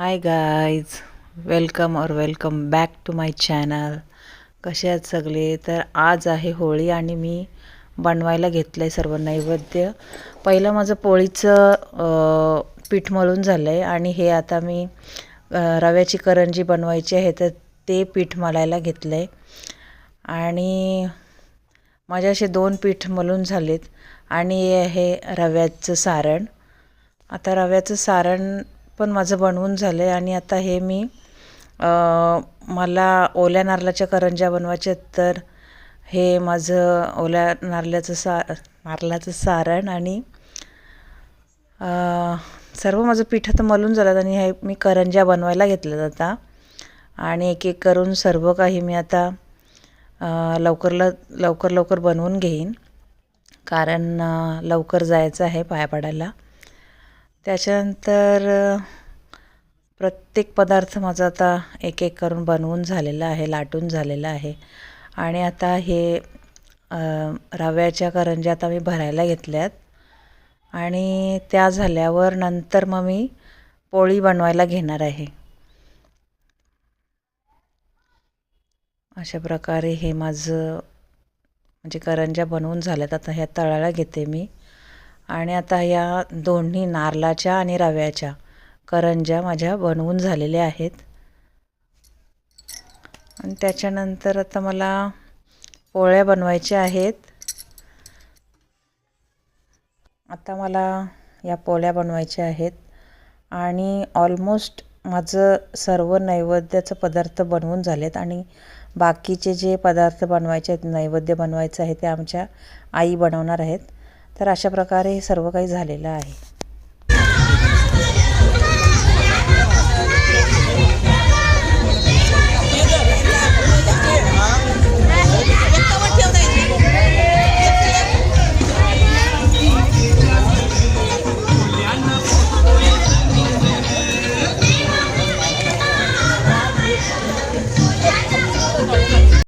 High guys, welcome back to my channel. कसे आहेत सगळे? तर आज आहे होळी आणि मी बनवायला घेतलं आहे सर्व नैवेद्य. पहिलं माझं पोळीचं पीठ मळून झालं आहे आणि हे आता मी रव्याची करंजी बनवायची आहे तर ते पीठ मळायला घेतलं आहे. आणि माझे असे 2 पीठ मळून झालेत आणि हे आहे रव्याचं सारण. आता रव्याचं सारण पण माझं बनवून झालं आहे आणि आता हे मी मला ओल्या नारळाच्या करंज्या बनवायच्या तर हे माझं ओल्या नारळाचं सारण आणि सर्व माझं पीठ आता मळून झालं आणि हे मी करंज्या बनवायला घेतलं आता. आणि एक एक करून सर्व काही मी आता लवकर बनवून घेईन, कारण लवकर जायचं आहे पाया पडायला. त्याच्यानंतर प्रत्येक पदार्थ माझा आता एक एक करून बनवून झालेला आहे, लाटून झालेला आहे. आणि आता हे रव्याच्या करंज्या आता मी भरायला घेतल्यात आणि त्या झाल्यावर नंतर मग मी पोळी बनवायला घेणार आहे. अशा प्रकारे हे माझं म्हणजे करंज्या बनवून झाल्यात. आता ह्या तळायला घेते मी. आणि आता या दोन्ही नारळाच्या आणि रव्याच्या करंज्या माझ्या बनवून झालेल्या आहेत. आणि त्याच्यानंतर आता मला पोळ्या बनवायच्या आहेत. आता मला या पोळ्या बनवायच्या आहेत आणि ऑलमोस्ट माझं सर्व नैवेद्याचं पदार्थ बनवून झालेत आणि बाकीचे जे पदार्थ बनवायचे आहेत, नैवेद्य बनवायचं आहे ते आमच्या आई बनवणार आहेत. तर अशा प्रकारे हे सर्व काही झालेलं आहे.